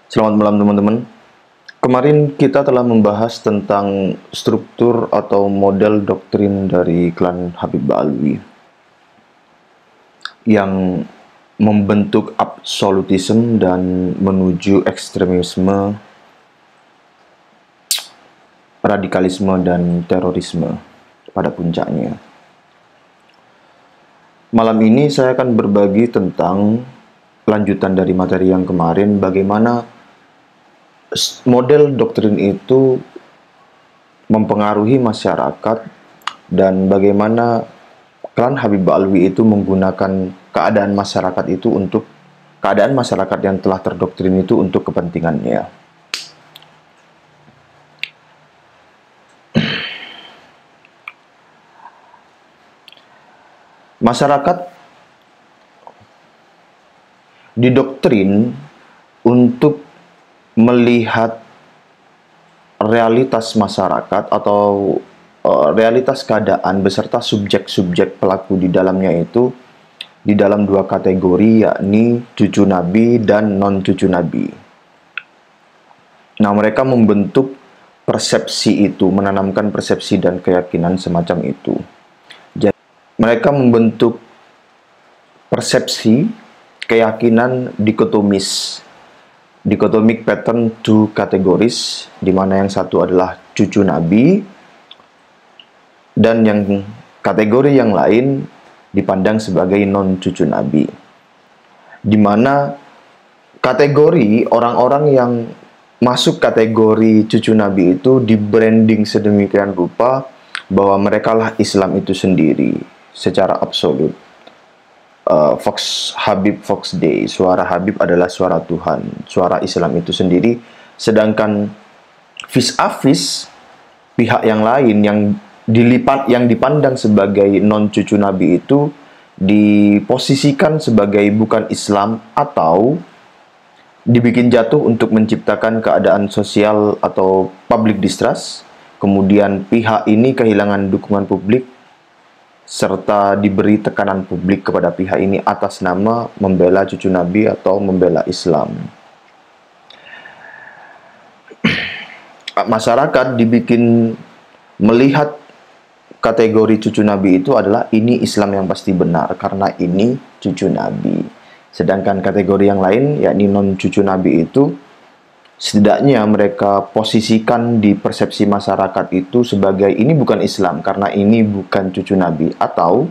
Selamat malam teman-teman. Kemarin kita telah membahas tentang struktur atau model doktrin dari klan Habib Ba'alwi yang membentuk absolutisme dan menuju ekstremisme, radikalisme dan terorisme pada puncaknya. Malam ini saya akan berbagi tentang lanjutan dari materi yang kemarin, bagaimana model doktrin itu mempengaruhi masyarakat dan bagaimana klan Habib Ba'alwi itu menggunakan keadaan masyarakat yang telah terdoktrin itu untuk kepentingannya. Masyarakat didoktrin untuk melihat realitas masyarakat atau realitas keadaan beserta subjek-subjek pelaku di dalamnya itu di dalam dua kategori, yakni cucu Nabi dan non-cucu Nabi. Nah, mereka membentuk persepsi itu, menanamkan persepsi dan keyakinan semacam itu. Jadi, mereka membentuk persepsi, keyakinan dikotomis, dikotomik pattern two categories, di mana yang satu adalah cucu Nabi dan yang kategori yang lain dipandang sebagai non cucu Nabi, di mana kategori orang-orang yang masuk kategori cucu Nabi itu di branding sedemikian rupa bahwa mereka lah Islam itu sendiri secara absolut. Fox Habib Fox Day, suara Habib adalah suara Tuhan, suara Islam itu sendiri. Sedangkan vis-a-vis pihak yang lain yang dipandang sebagai non cucu Nabi itu diposisikan sebagai bukan Islam atau dibikin jatuh untuk menciptakan keadaan sosial atau public distrust. Kemudian pihak ini kehilangan dukungan publik serta diberi tekanan publik kepada pihak ini atas nama membela cucu Nabi atau membela Islam. Masyarakat dibikin melihat kategori cucu Nabi itu adalah ini Islam yang pasti benar karena ini cucu Nabi. Sedangkan kategori yang lain, yakni non cucu Nabi itu, setidaknya mereka posisikan di persepsi masyarakat itu sebagai ini bukan Islam karena ini bukan cucu Nabi, atau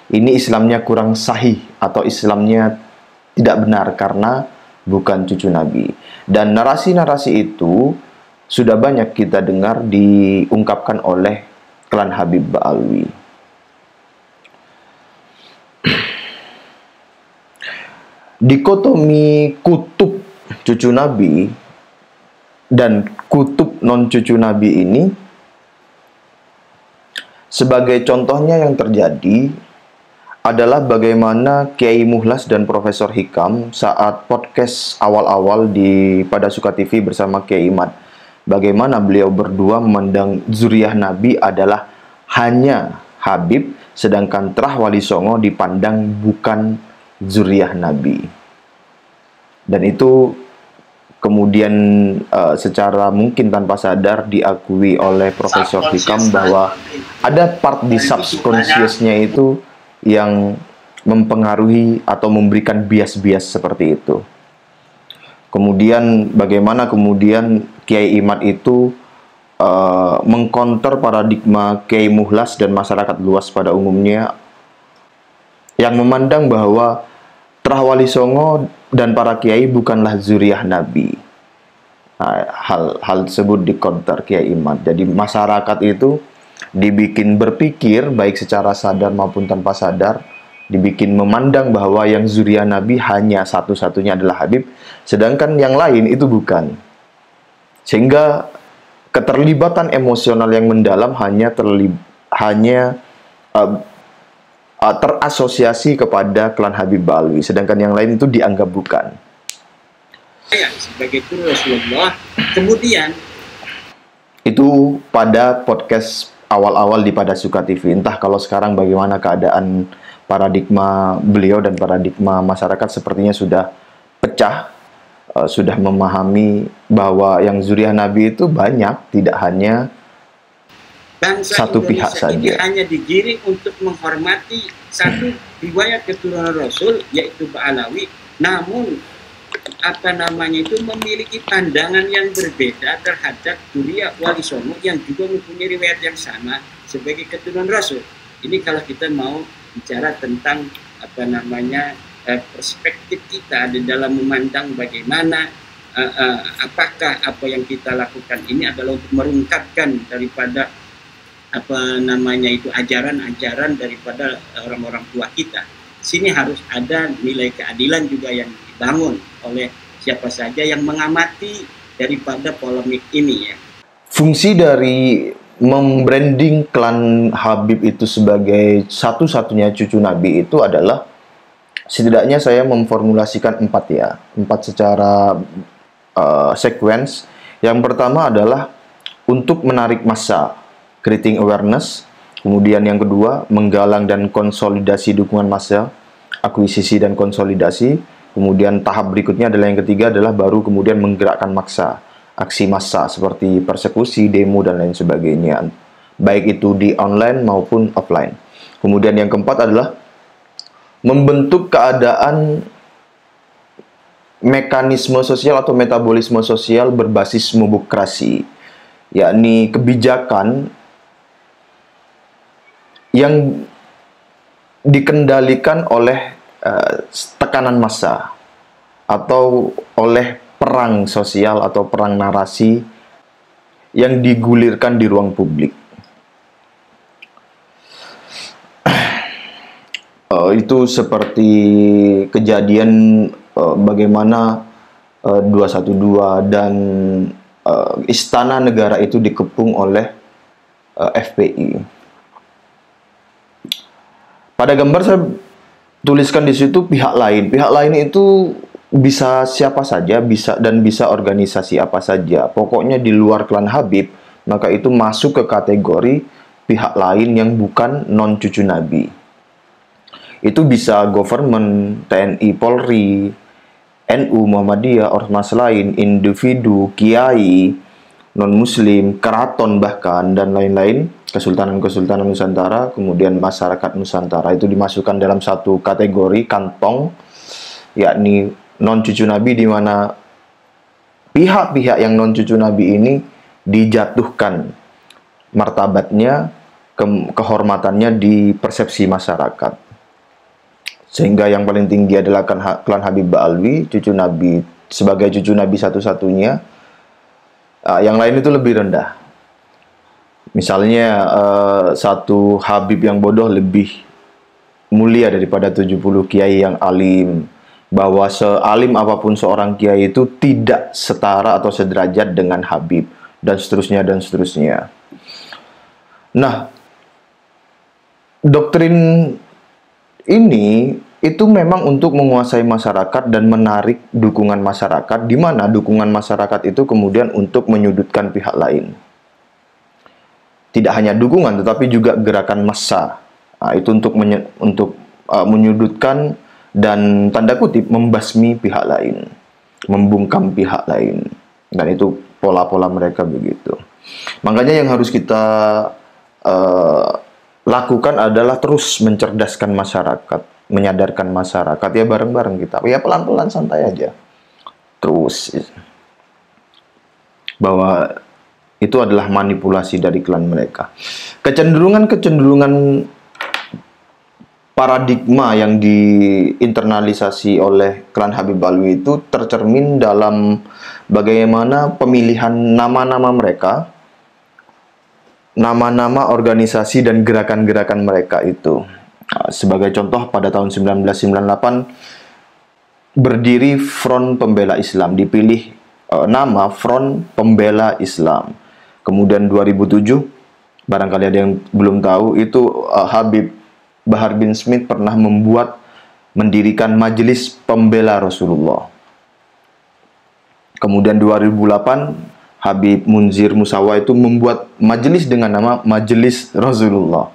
ini Islamnya kurang sahih atau Islamnya tidak benar karena bukan cucu Nabi. Dan narasi-narasi itu sudah banyak kita dengar diungkapkan oleh klan Habib Ba'alwi. Dikotomi kutub cucu Nabi dan kutub non cucu Nabi ini, sebagai contohnya yang terjadi adalah bagaimana Kiai Muhlas dan Profesor Hikam saat podcast awal-awal pada Suka TV bersama Kiai Imad. Bagaimana beliau berdua memandang zuriyah Nabi adalah hanya Habib, sedangkan Trah Wali Songo dipandang bukan zuriyah Nabi. Dan itu kemudian secara mungkin tanpa sadar diakui oleh Profesor Hikam bahwa ada part di subconsciousnya itu yang mempengaruhi atau memberikan bias-bias seperti itu. Kemudian bagaimana kemudian Kiai Imad itu mengkonter paradigma Kiai Muhlas dan masyarakat luas pada umumnya yang memandang bahwa Trah Wali Songo dan para kiai bukanlah zuriyah Nabi. Nah, hal tersebut dikonter Kiai Imad. Jadi masyarakat itu dibikin berpikir baik secara sadar maupun tanpa sadar, dibikin memandang bahwa yang zuriyah Nabi hanya satu-satunya adalah Habib, sedangkan yang lain itu bukan. Sehingga keterlibatan emosional yang mendalam hanya terasosiasi kepada klan Habib Ba'alwi, sedangkan yang lain itu dianggap bukan. Sebagai guru Rasulullah, kemudian itu pada podcast awal-awal di Pada Suka TV. Entah kalau sekarang bagaimana keadaan paradigma beliau dan paradigma masyarakat, sepertinya sudah pecah. sudah memahami bahwa yang zuriat Nabi itu banyak, tidak hanya Bangsa satu pihak Indonesia ini saja. hanya digiring untuk menghormati satu riwayat keturunan Rasul, yaitu Ba'alawi, namun itu memiliki pandangan yang berbeda terhadap Surya Wali Songo yang juga mempunyai riwayat yang sama sebagai keturunan Rasul. Ini kalau kita mau bicara tentang perspektif kita di dalam memandang bagaimana apakah apa yang kita lakukan ini adalah untuk merungkapkan daripada ajaran-ajaran daripada orang-orang tua kita. Sini harus ada nilai keadilan juga yang dibangun oleh siapa saja yang mengamati daripada polemik ini ya. Fungsi dari membranding klan Habib itu sebagai satu-satunya cucu Nabi itu adalah, setidaknya saya memformulasikan 4 secara sequence. Yang pertama adalah untuk menarik massa, creating awareness. Kemudian yang kedua, menggalang dan konsolidasi dukungan massa, akuisisi dan konsolidasi. Kemudian tahap berikutnya adalah yang ketiga adalah baru kemudian menggerakkan massa, aksi massa seperti persekusi, demo dan lain sebagainya, baik itu di online maupun offline. Kemudian yang keempat adalah membentuk keadaan mekanisme sosial atau metabolisme sosial berbasis demokrasi, yakni kebijakan yang dikendalikan oleh tekanan massa atau oleh perang sosial atau perang narasi yang digulirkan di ruang publik. Itu seperti kejadian bagaimana 212 dan istana negara itu dikepung oleh FPI. Pada gambar saya tuliskan di situ pihak lain. Pihak lain itu bisa siapa saja, bisa organisasi apa saja. Pokoknya di luar klan Habib, maka itu masuk ke kategori pihak lain yang bukan non cucu Nabi. Itu bisa government, TNI, Polri, NU, Muhammadiyah, ormas lain, individu, kiai, non-muslim, keraton bahkan, dan lain-lain, kesultanan-kesultanan Nusantara, kemudian masyarakat Nusantara, itu dimasukkan dalam satu kategori kantong, yakni non-cucu Nabi, di mana pihak-pihak yang non-cucu Nabi ini dijatuhkan martabatnya, kehormatannya di persepsi masyarakat. Sehingga yang paling tinggi adalah klan Habib Ba'alwi, cucu Nabi, sebagai cucu Nabi satu-satunya. Yang lain itu lebih rendah. Misalnya satu Habib yang bodoh lebih mulia daripada 70 kiai yang alim. Bahwa sealim apapun seorang kiai itu tidak setara atau sederajat dengan Habib, dan seterusnya dan seterusnya. Nah, doktrin ini itu memang untuk menguasai masyarakat dan menarik dukungan masyarakat, di mana dukungan masyarakat itu kemudian untuk menyudutkan pihak lain. Tidak hanya dukungan, tetapi juga gerakan massa. Nah, itu untuk menyudutkan dan tanda kutip membasmi pihak lain, membungkam pihak lain. Dan itu pola-pola mereka begitu. Makanya yang harus kita lakukan adalah terus mencerdaskan masyarakat, menyadarkan masyarakat, ya bareng-bareng kita, ya pelan-pelan, santai aja, terus bahwa itu adalah manipulasi dari klan mereka. Kecenderungan paradigma yang diinternalisasi oleh klan Habib Ba'alwi itu tercermin dalam bagaimana pemilihan nama-nama mereka, nama-nama organisasi dan gerakan-gerakan mereka itu. Sebagai contoh, pada tahun 1998 berdiri Front Pembela Islam, dipilih nama Front Pembela Islam. Kemudian 2007, barangkali ada yang belum tahu, itu Habib Bahar bin Smith pernah mendirikan Majelis Pembela Rasulullah. Kemudian 2008 Habib Munzir Musawa itu membuat majelis dengan nama Majelis Rasulullah.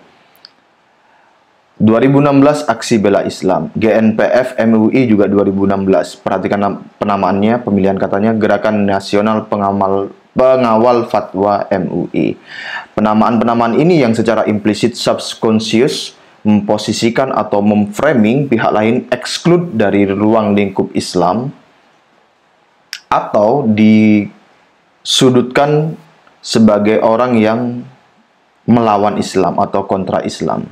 2016 Aksi Bela Islam, GNPF MUI juga 2016. Perhatikan penamaannya, pemilihan katanya Gerakan Nasional Pengawal Fatwa MUI. Penamaan-penamaan ini yang secara implisit subconscious memposisikan atau memframing pihak lain exclude dari ruang lingkup Islam atau disudutkan sebagai orang yang melawan Islam atau kontra Islam.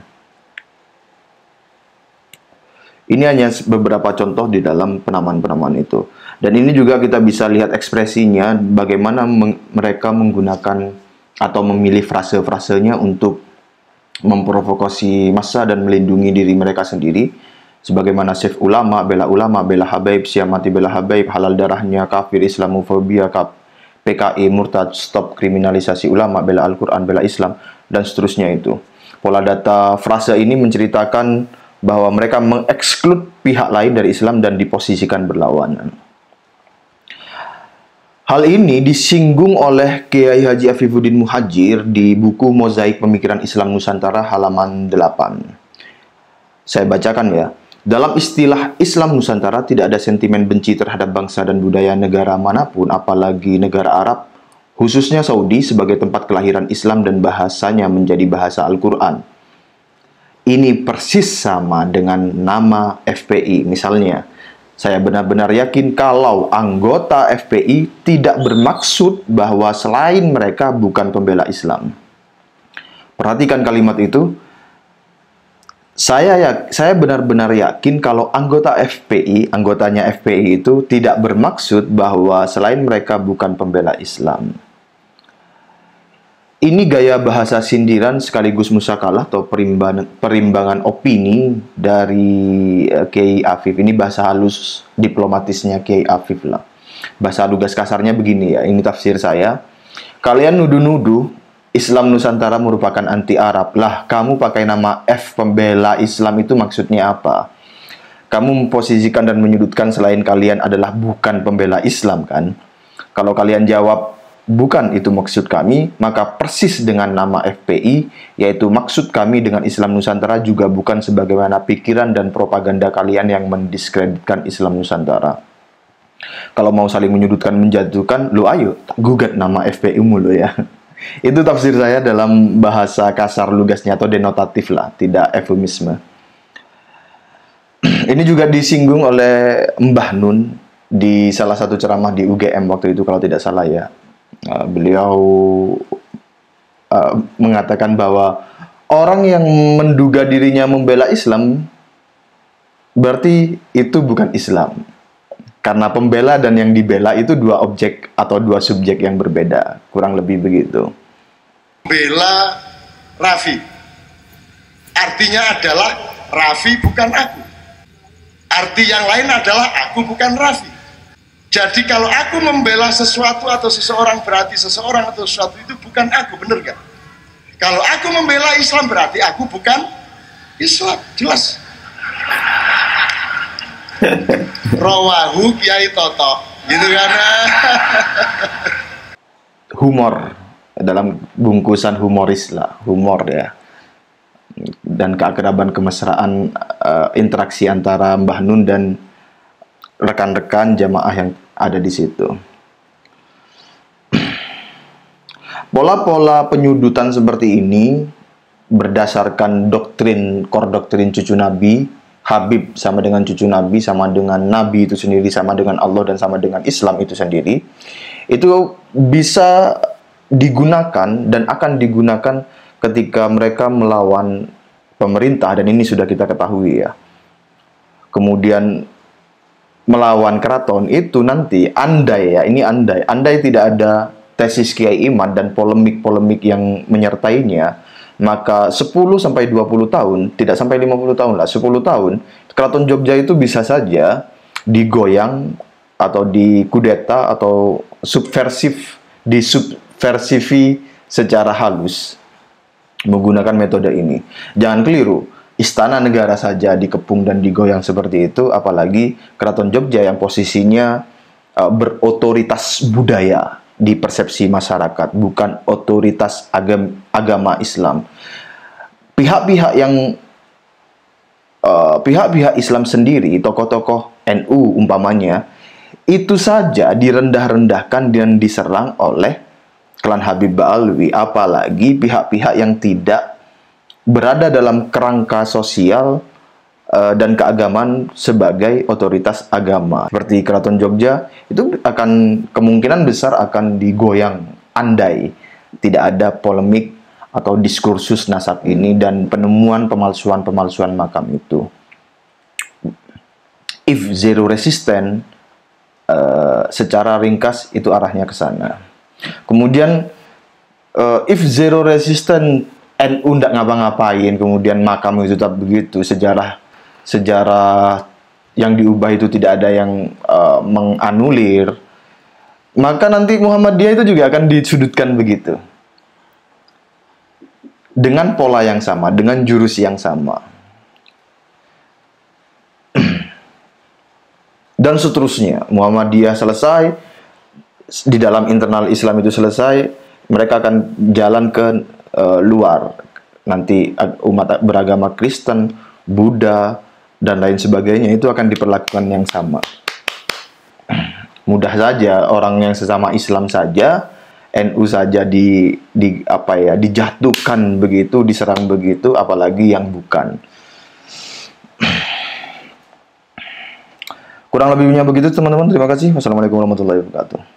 Ini hanya beberapa contoh di dalam penamaan-penamaan itu. Dan ini juga kita bisa lihat ekspresinya, bagaimana mereka menggunakan atau memilih frase-frasenya untuk memprovokasi massa dan melindungi diri mereka sendiri. Sebagaimana Save Ulama, Bela Habaib, Siamati Bela Habaib, halal darahnya, kafir, Islamofobia, PKI, murtad, stop kriminalisasi ulama, bela Al-Quran, bela Islam, dan seterusnya itu. Pola data frase ini menceritakan bahwa mereka mengeksklud pihak lain dari Islam dan diposisikan berlawanan. Hal ini disinggung oleh Kiai Haji Afifuddin Muhajir di buku Mozaik Pemikiran Islam Nusantara halaman 8. Saya bacakan ya. Dalam istilah Islam Nusantara tidak ada sentimen benci terhadap bangsa dan budaya negara manapun, apalagi negara Arab, khususnya Saudi sebagai tempat kelahiran Islam dan bahasanya menjadi bahasa Al-Quran. Ini persis sama dengan nama FPI. Misalnya, saya benar-benar yakin kalau anggota FPI tidak bermaksud bahwa selain mereka bukan pembela Islam. Perhatikan kalimat itu. Saya benar-benar yakin kalau anggotanya FPI itu tidak bermaksud bahwa selain mereka bukan pembela Islam. Ini gaya bahasa sindiran sekaligus musakalah atau perimbangan opini dari Kiai Afif. Ini bahasa halus diplomatisnya Kiai Afif lah. Bahasa lugas kasarnya begini ya, ini tafsir saya. Kalian nuduh-nuduh Islam Nusantara merupakan anti-Arab. Lah, kamu pakai nama F pembela Islam itu maksudnya apa? Kamu memposisikan dan menyudutkan selain kalian adalah bukan pembela Islam kan? Kalau kalian jawab, bukan itu maksud kami, maka persis dengan nama FPI, yaitu maksud kami dengan Islam Nusantara juga bukan sebagaimana pikiran dan propaganda kalian yang mendiskreditkan Islam Nusantara. Kalau mau saling menyudutkan, menjatuhkan, lo ayo, gugat nama FPI-mu lo ya. Itu tafsir saya dalam bahasa kasar lugasnya atau denotatif lah, tidak eufemisme. Ini juga disinggung oleh Mbah Nun di salah satu ceramah di UGM waktu itu kalau tidak salah ya. Beliau mengatakan bahwa orang yang menduga dirinya membela Islam berarti itu bukan Islam. Karena pembela dan yang dibela itu dua objek atau dua subjek yang berbeda. Kurang lebih begitu. Bela Raffi. Artinya adalah Raffi bukan aku. Arti yang lain adalah aku bukan Raffi. Jadi kalau aku membela sesuatu atau seseorang berarti seseorang atau sesuatu itu bukan aku, bener gak? Kalau aku membela Islam berarti aku bukan Islam, jelas. Rawahu Kiai Toto, gitu kan? Humor dalam bungkusan humoris lah, humor ya, dan keakraban kemesraan interaksi antara Mbah Nun dan rekan-rekan jamaah yang ada di situ. Pola-pola penyudutan seperti ini berdasarkan core doktrin cucu Nabi. Habib sama dengan cucu Nabi, sama dengan Nabi itu sendiri, sama dengan Allah, dan sama dengan Islam itu sendiri. Itu bisa digunakan dan akan digunakan ketika mereka melawan pemerintah, dan ini sudah kita ketahui ya. Kemudian melawan keraton itu nanti, andai tidak ada tesis Kiai Imad dan polemik-polemik yang menyertainya, maka 10-20 tahun, tidak sampai 50 tahun lah, 10 tahun, Keraton Jogja itu bisa saja digoyang atau dikudeta atau disubversifi secara halus menggunakan metode ini. Jangan keliru, istana negara saja dikepung dan digoyang seperti itu, apalagi Keraton Jogja yang posisinya berotoritas budaya di persepsi masyarakat, bukan otoritas agama Islam. Pihak-pihak yang pihak-pihak Islam sendiri, tokoh-tokoh NU umpamanya, itu saja direndah-rendahkan dan diserang oleh klan Habib Ba'alwi, apalagi pihak-pihak yang tidak berada dalam kerangka sosial dan keagamaan sebagai otoritas agama. Seperti Keraton Jogja, itu akan kemungkinan besar akan digoyang andai tidak ada polemik atau diskursus nasab ini dan penemuan pemalsuan-pemalsuan makam itu. If zero resistance, secara ringkas itu arahnya ke sana. Kemudian if zero resistance, NU ndak ngapa-ngapain, kemudian makam itu tetap begitu, sejarah yang diubah itu tidak ada yang menganulir, maka nanti Muhammadiyah itu juga akan disudutkan begitu, dengan pola yang sama, dengan jurus yang sama, dan seterusnya. Muhammadiyah selesai, di dalam internal Islam itu selesai, mereka akan jalan ke luar. Nanti umat beragama Kristen, Buddha, dan lain sebagainya itu akan diperlakukan yang sama. Mudah saja orang yang sesama Islam saja, NU saja dijatuhkan begitu, diserang begitu, apalagi yang bukan. Kurang lebihnya begitu teman-teman. Terima kasih. Wassalamualaikum warahmatullahi wabarakatuh.